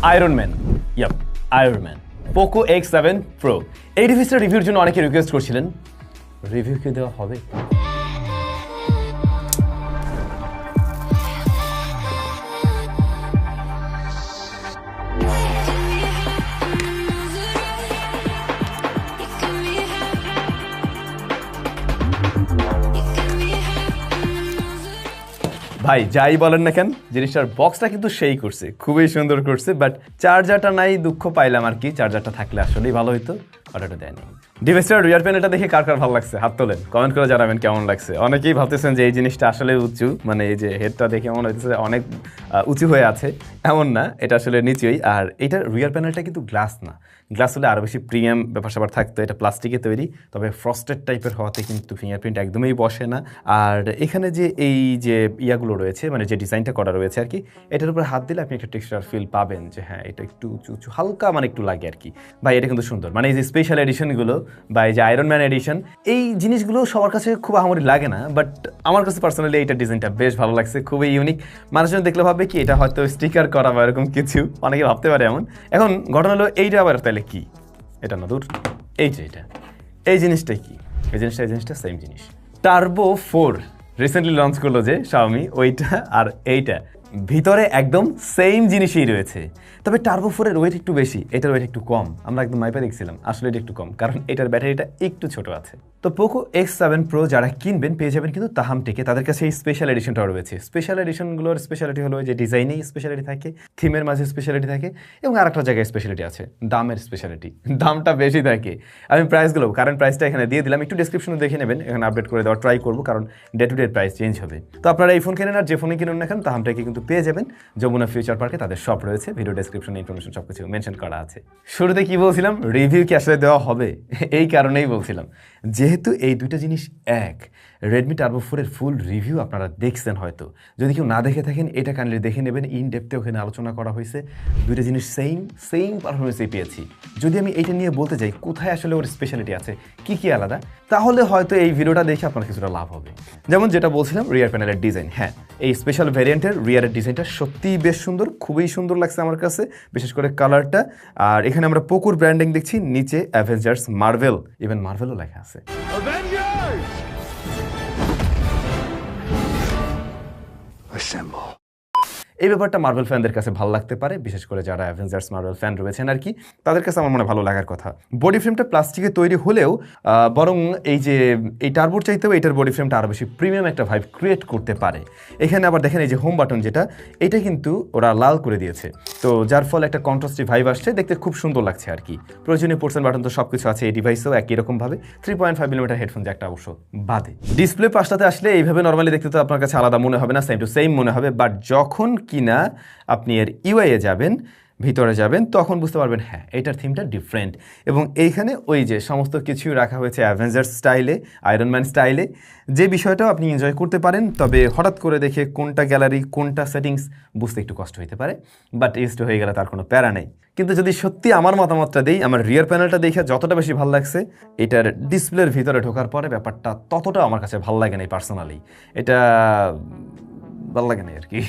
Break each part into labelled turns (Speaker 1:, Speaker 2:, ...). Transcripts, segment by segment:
Speaker 1: Iron man. Yup, iron man Poco X7 Pro। এই ডিভাইসটার রিভিউর জন্য অনেকে রিকোয়েস্ট করছিলেন, রিভিউ কি দেওয়া হবে? ভাই যাই বলেন না কেন, জিনিসটার বক্সটা কিন্তু সেই করছে, খুবই সুন্দর করছে, বাট চার্জারটা নাই, দুঃখ পাইলাম আর কি। চার্জারটা থাকলে আসলেই ভালো হইতো, অর্ডারটা দেয়নি। ডিভাইসটার রিয়ার প্যানেলটা দেখে কার কার ভালো লাগছে হাত তোলেন, কমেন্ট করে জানাবেন কেমন লাগছে। অনেকেই ভাবতেছেন যে এই জিনিসটা আসলে উঁচু, মানে এই যে হেডটা দেখে মনে হচ্ছে অনেক উঁচু হয়ে আছে, এমন না, এটা আসলে নিচুই। আর এটার রিয়ার প্যানেলটা কিন্তু গ্লাস না, গ্লাস হলে আরও বেশি প্রিমিয়াম ব্যাপার স্যাপার থাকতো। এটা প্লাস্টিকে তৈরি, তবে ফ্রস্টেড টাইপের হওয়াতে কিন্তু ফিঙ্গারপ্রিন্ট একদমই বসে না। আর এখানে যে এই যে ইয়াগুলো রয়েছে, মানে যে ডিজাইনটা করা রয়েছে আর কি, এটার উপর হাত দিলে আপনি একটা টেক্সচার ফিল পাবেন যে হ্যাঁ এটা একটু উঁচু উঁচু হালকা, মানে একটু লাগে আর কি। ভাই এটা কিন্তু সুন্দর, মানে এই যে স্পেশাল এডিশনগুলো বা এই যে আয়রন ম্যান এডিশন, এই জিনিসগুলো সবার কাছে খুব আহামরি লাগে না, বাট আমার কাছে পার্সোনালি এইটা ডিজাইনটা বেশ ভালো লাগছে, খুবই ইউনিক। মানুষজন দেখলে ভাববে কি এটা হয়তো স্টিকার করা বা এরকম কিছু, অনেকে ভাবতে পারে এমন। এখন ঘটনা হলো এইটা আবার তাহলে কি, এটা না দূর, এই যে এটা, এই জিনিসটা কি, এই জিনিসটা সেম জিনিস। টার্বো 4 রিসেন্টলি লঞ্চ করলো যে শাওমি, ওইটা আর এইটা ভিতরে একদম সেম জিনিসই রয়েছে, তবে টার্বো 4 এর ওয়েট একটু বেশি, এটার ওয়েট একটু কম। আমরা একদম মাইপে দেখছিলাম, আসলে এটা একটু কম, কারণ এটার ব্যাটারিটা একটু ছোট আছে। তো পোকো X7 Pro যারা কিনবেন পেয়ে যাবেন কিন্তু তাহাম থেকে, তাদের কাছে এই স্পেশাল এডিশনটাও রয়েছে। স্পেশাল এডিশনগুলোর স্পেশালিটি হলো যে ডিজাইনেই স্পেশালিটি থাকে, থিমের মাঝে স্পেশালিটি থাকে, এবং আরেকটা জায়গায় স্পেশালিটি আছে, দামের স্পেশালিটি, দামটা বেশি থাকে। আমি প্রাইসগুলো, কারেন্ট প্রাইসটা এখানে দিয়ে দিলাম, একটু ডেসক্রিপশনে দেখে নেবেন, এখানে আপডেট করে দেওয়ার ট্রাই করবো, কারণ day to day price change হবে। তো আপনারা এই ফোন কেনেন আর যে ফোনে কিনুন না কেন, তাহাম থেকে কিন্তু পেয়ে যাবেন। যমুনা ফিউচার পার্কে তাদের শপ রয়েছে, ভিডিও ডেসক্রিপশনে ইনফরমেশন সবকিছু মেনশন করা আছে। শুরুতে কি বলছিলাম, রিভিউ কি আসলে দেওয়া হবে? এই কারণেই বলছিলাম, যেহেতু এই দুইটা জিনিস এক। রেডমি টার্বো 4 এর ফুল রিভিউ আপনারা দেখছেন হয়তো, যদি কেউ না দেখে থাকেন এটা কাইন্ডলি দেখে নেবেন, ইন ডেপথে ওখানে আলোচনা করা হয়েছে। দুইটা জিনিস সেম পারফরমেন্সেই পেয়েছি। যদি আমি এইটা নিয়ে বলতে যাই কোথায় আসলে ওর স্পেশালিটি আছে, কি কি আলাদা, তাহলে হয়তো এই ভিডিওটা দেখে আপনার কিছুটা লাভ হবে। যেমন যেটা বলছিলাম, রিয়ার প্যানেলের ডিজাইন, হ্যাঁ এই স্পেশাল ভ্যারিয়েন্টের রিয়ারের ডিজাইনটা সত্যিই বেশ সুন্দর, খুবই সুন্দর লাগছে আমার কাছে, বিশেষ করে কালারটা। আর এখানে আমরা পোকোর ব্র্যান্ডিং দেখছি, নিচে অ্যাভেঞ্জার্স, মার্ভেল, ইভেন মার্ভেলও লেখা আছে। এই ব্যাপারটা মার্ভেল ফ্যানদের কাছে ভালো লাগতে পারে, বিশেষ করে যারা অ্যাভেঞ্জার্স মার্ভেল ফ্যান রয়েছেন আর কি, তাদের কাছে আমার মনে ভালো লাগার কথা। বডি ফ্রেমটা প্লাস্টিকে তৈরি হলেও বরং এই যে এই টার্বোর চাইতেও এটার বডি ফ্রেমটা আরও বেশি প্রিমিয়াম একটা ভাইব ক্রিয়েট করতে পারে। এখানে আবার দেখেন এই যে হোম বাটন যেটা, এটা কিন্তু ওরা লাল করে দিয়েছে, তো যার ফলে একটা কন্ট্রাস্টি ভাইব আসছে, দেখতে খুব সুন্দর লাগছে আর কি। প্রয়োজনীয় পোর্শন বাটন তো সব কিছু আছে এই ডিভাইসেও একই রকমভাবে, 3.5 মিলিমিটার হেডফোন জ্যাকটা অবশ্য বাদে। ডিসপ্লে পাশটাতে আসলে এইভাবে নর্মালি দেখতে তো আপনার কাছে আলাদা মনে হবে না, সেম টু সেম মনে হবে, বাট যখন কিনা আপনি এর ইউআইয়ে যাবেন, ভিতরে যাবেন, তখন বুঝতে পারবেন হ্যাঁ এটার থিমটা ডিফারেন্ট। এবং এইখানে ওই যে সমস্ত কিছুই রাখা হয়েছে অ্যাভেঞ্জার্স স্টাইলে, আয়রন ম্যান স্টাইলে, যে বিষয়টাও আপনি এনজয় করতে পারেন। তবে হঠাৎ করে দেখে কোনটা গ্যালারি কোনটা সেটিংস বুঝতে একটু কষ্ট হতে পারে, বাট ইউজড হয়ে গেলে তার কোনো প্যারা নেই। কিন্তু যদি সত্যি আমার মতামতটা দিই, আমার রিয়ার প্যানেলটা দেখে যতটা বেশি ভালো লাগছে, এটার ডিসপ্লের ভিতরে ঢোকার পরে ব্যাপারটা ততটা আমার কাছে ভালো লাগে নাই পার্সোনালি, এটা ভালো লাগে না আর কি।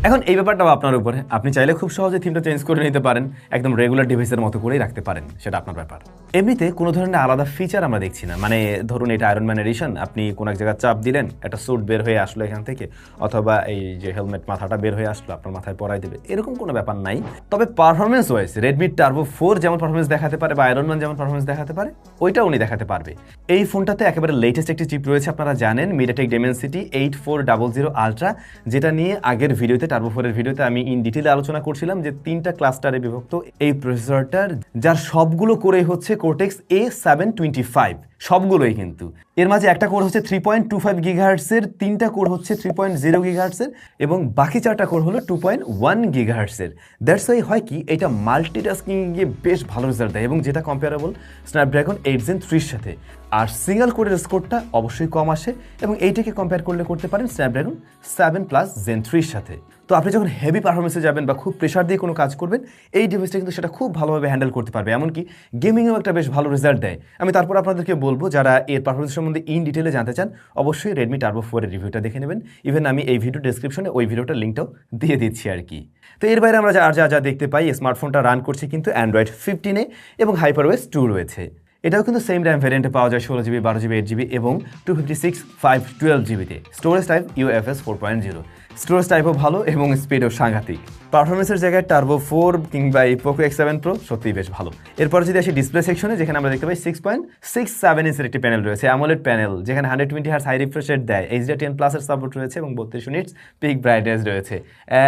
Speaker 1: এখন এই ব্যাপারটাও আপনার উপরে, আপনি চাইলে খুব সহজে থিমটা চেঞ্জ করে নিতে পারেন, একদম রেগুলার ডিভাইসের মতো করেই রাখতে পারেন, সেটা আপনার ব্যাপার। এমনিতে কোনো ধরনের আলাদা ফিচার আমরা দেখছি না, মানে ধরুন এটা আয়রন ম্যান এডিশন, আপনি কোনো এক জায়গায় চাপ দিলেন, একটা স্যুট বের হয়ে আসলো এখান থেকে, অথবা এই যে হেলমেট মাথাটা বের হয়ে আসলো আপনার মাথায় পরাই দেবে, এরকম কোনো ব্যাপার নাই। তবে পারফরমেন্স ওয়াইজ রেডমি টার্বো 4 যেমন পারফরমেন্স দেখাতে পারে বা আয়রন ম্যান যেমন পারফরমেন্স দেখাতে পারে, ওইটা উনি দেখাতে পারবে। এই ফোনটাতে একেবারে লেটেস্ট একটি চিপ রয়েছে, আপনারা জানেন, মিডিয়াটেক ডিমেনসিটি 8400 আলট্রা, যেটা নিয়ে আগের ভিডিওতে, টার্বো 4 এর ভিডিওতে আমি ইন ডিটেইলে আলোচনা করছিলাম যে 3টা ক্লাস্টারে বিভক্ত এই প্রসেসরটার, যার সবগুলো কোরই হচ্ছে Cortex A725, সবগুলোই কিন্তু। এর মাঝে একটা কোর হচ্ছে 3.25 গিগাহার্টসের, 3টা কোর হচ্ছে 3.0 গিগাহার্টসের, এবং বাকি 4টা কোর হলো 2.1 গিগাহার্টসের। দ্যাটস ওয়াই হয় কি এটা মাল্টিটাস্কিং গিয়ে বেশ ভালো রেজাল্ট দেয়, এবং যেটা কম্পেয়ারেবল স্ন্যাপড্রাগন 8 Gen 3 এর সাথে। আর সিঙ্গেল কোরের স্কোরটা অবশ্যই কম আসে, এবং এইটাকে কম্পেয়ার করলে করতে পারেন স্ন্যাপড্রাগন 7+ Gen 3 এর সাথে। তো আপনি যখন হেভি পারফরমেন্সে যাবেন বা খুব প্রেশার দিয়ে কোনো কাজ করবেন, এই ডিভাইসটা কিন্তু সেটা খুব ভালোভাবে হ্যান্ডেল করতে পারবে, এমনকি গেমিংয়েও একটা বেশ ভালো রেজাল্ট দেয়। আমি তারপর আপনাদেরকে বলবো, যারা এর পারফরমেন্স সম্বন্ধে ইন ডিটেলে জানতে চান অবশ্যই রেডমি টার্বো 4 এর রিভিউটা দেখে নেবেন। ইভেন আমি এই ভিডিও ডেসক্রিপশনে ওই ভিডিওটার লিঙ্কটাও দিয়ে দিচ্ছি আর কি। তো এর বাইরে আমরা যা দেখতে পাই, স্মার্টফোনটা রান করছে কিন্তু অ্যান্ড্রয়েড 15-এ এবং HyperOS 2 রয়েছে। এটাও কিন্তু সেম র্যাম ভ্যারিয়েন্টে পাওয়া যায় 16GB, 12GB, 8GB এবং 256, 5, 12GBতে। Storage type UFS 4.0। স্টোরেজ টাইপও ভালো এবং স্পিডও সাংঘাতিক। পারফরমেন্সের জায়গায় টার্বো 4 কিংবা এই পোকো X7 Pro সত্যিই বেশ ভালো। এরপর যদি আসি ডিসপ্লে সেকশনে, যেখানে আমরা দেখতে পাই 6.67 ইঞ্চের একটি প্যানেল রয়েছে, অ্যামোলেড প্যানেল, যেখানে 120Hz হাই রিফ্রেশ রেট দেয়, HDR10+ এর সাপোর্ট রয়েছে এবং 32 ইউনিটস পিক ব্রাইটনেস রয়েছে।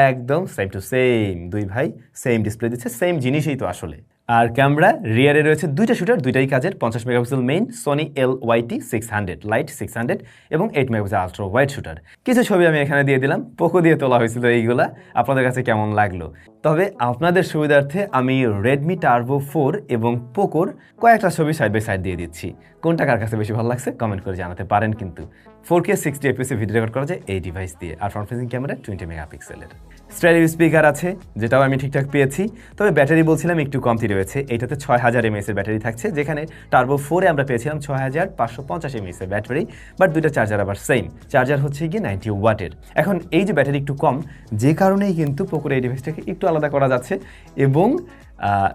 Speaker 1: একদম সেম টু সেম, দুই ভাই সেম ডিসপ্লে দিচ্ছে, সেম জিনিসই তো আসলে। আর ক্যামেরা রিয়ারে রয়েছে দুইটা শুটার, দুইটাই কাজের। 50 megapixel main Sony LYT 600, light 600 এবং 8 মেগাপিক্সেল আলট্রা ওয়াইড শুটার। কিছু ছবি আমি এখানে দিয়ে দিলাম, পোকো দিয়ে তোলা হয়েছিল এইগুলা। আপনাদের কাছে কেমন লাগলো? তবে আপনাদের সুবিধার্থে আমি রেডমি টার্বো 4 এবং পোকোর কয়েকটা ছবি সাইড বাই সাইড দিয়ে দিচ্ছি। কোনটা কার কাছে বেশি ভালো লাগছে কমেন্ট করে জানাতে পারেন। কিন্তু 4K 60 FPS ভিডিও রেকর্ড করা যায় এই ডিভাইস দিয়ে। আর ফ্রন্ট ফেসিং ক্যামেরা 20 মেগাপিক্সেলের। স্টেরিও স্পিকার আছে, যেটাও আমি ঠিকঠাক পেয়েছি। তবে ব্যাটারি বলছিলাম একটু কমতি রয়েছে, এইটাতে 6000 mAh এর ব্যাটারি থাকছে, যেখানে টার্বো 4-এ আমরা পেয়েছিলাম 6550 mAh এর ব্যাটারি। বাট দুইটা চার্জার আবার সেম, চার্জার হচ্ছে গিয়ে 90 ওয়াটের। এখন এই যে ব্যাটারি একটু কম, যে কারণেই কিন্তু পোকোর এই ডিভাইসটাকে একটু আলাদা করা যাচ্ছে এবং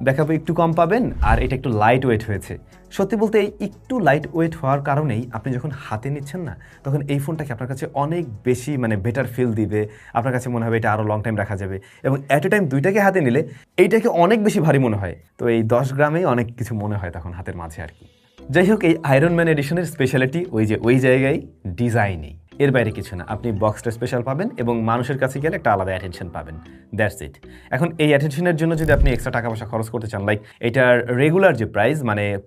Speaker 1: ব্যাকআপও একটু কম পাবেন। আর এটা একটু লাইট ওয়েট হয়েছে। সত্যি বলতে এই একটু লাইট ওয়েট হওয়ার কারণেই আপনি যখন হাতে নিচ্ছেন না, তখন এই ফোনটাকে আপনার কাছে অনেক বেশি বেটার ফিল দিবে। আপনার কাছে মনে হবে এটা আরও লং টাইম রাখা যাবে। এবং অ্যাট এ টাইম দুইটাকে হাতে নিলে এইটাকে অনেক বেশি ভারী মনে হয়। তো এই 10 গ্রামেই অনেক কিছু মনে হয় তখন হাতের মাঝে আর কি। যাই হোক, এই আয়রন ম্যান এডিশনের স্পেশালিটি ওই জায়গায় ডিজাইনেই, এর বাইরে কিছু না। আপনি বক্সটা স্পেশাল পাবেন এবং মানুষের কাছে গেলে একটা আলাদা অ্যাটেনশন পাবেন, দ্যাটস ইট। এখন এই অ্যাটেনশনের জন্য যদি আপনি এক্সট্রা টাকা পয়সা খরচ করতে চান, লাইক এটার রেগুলার যে প্রাইস,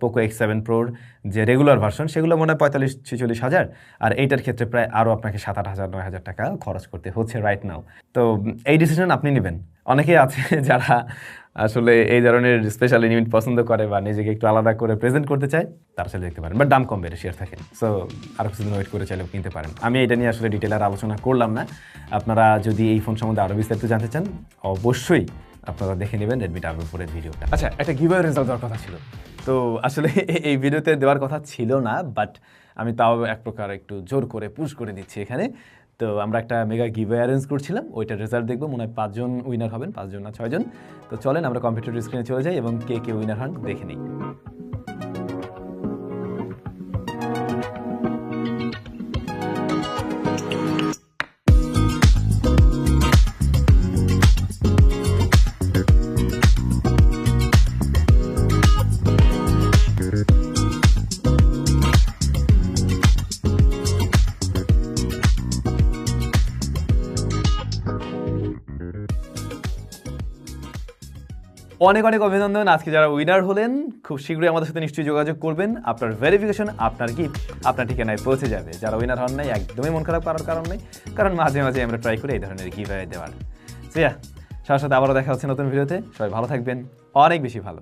Speaker 1: পোকো X7 Proর যে রেগুলার ভার্সন, সেগুলো মনে হয় 45-46 হাজার। আর এইটার ক্ষেত্রে প্রায় আরও আপনাকে 7-8 হাজার 9 হাজার টাকা খরচ করতে হচ্ছে রাইট নাও। তো এই ডিসিশন আপনি নেবেন। অনেকেই আছে যারা আসলে এই ধরনের স্পেশাল ইউনিট পছন্দ করে বা নিজেকে একটু আলাদা করে প্রেজেন্ট করতে চায়, তারা চাইলে দেখতে পারেন। বাট দাম কম, বেড়ে শেয়ার থাকে, সো আরও কিছুদিন ওয়েট করে চাইলেও কিনতে পারেন। আমি এটা নিয়ে আসলে ডিটেলার আলোচনা করলাম না। আপনারা যদি এই ফোন সম্বন্ধে আরও বিস্তারিত জানতে চান, অবশ্যই আপনারা দেখে নেবেন রেডমি টার্বো 4 এর ভিডিওটা। আচ্ছা, একটা গিভঅ্যাওয়ে রেজাল্ট দেওয়ার কথা ছিল, তো আসলে এই ভিডিওতে দেওয়ার কথা ছিল না, বাট আমি তাও এক প্রকার একটু জোর করে পুশ করে দিচ্ছি এখানে। তো আমরা একটা মেগা গিভঅ্যাওয়ে অ্যারেঞ্জ করছিলাম, ওইটার রেজাল্ট দেখবো। মনে হয় 5 জন উইনার হবেন, 5 জন না 6 জন। তো চলেন আমরা কম্পিউটার স্ক্রিনে চলে যাই এবং কে উইনার হন দেখে নিই। অনেক অভিনন্দন আজকে যারা উইনার হলেন। খুব শীঘ্রই আমাদের সাথে নিশ্চয়ই যোগাযোগ করবেন। আপনার ভেরিফিকেশন, আপনার গিফট আপনার ঠিকানায় পৌঁছে যাবে। যারা উইনার হন নাই, একদমই মন খারাপ করার কারণ নেই, কারণ মাঝে মাঝে আমরা ট্রাই করি এই ধরনের গিভঅ্যাওয়ে দেওয়ার। সো সাথে আবারও দেখা হচ্ছে নতুন ভিডিওতে। সবাই ভালো থাকবেন, অনেক বেশি ভালো।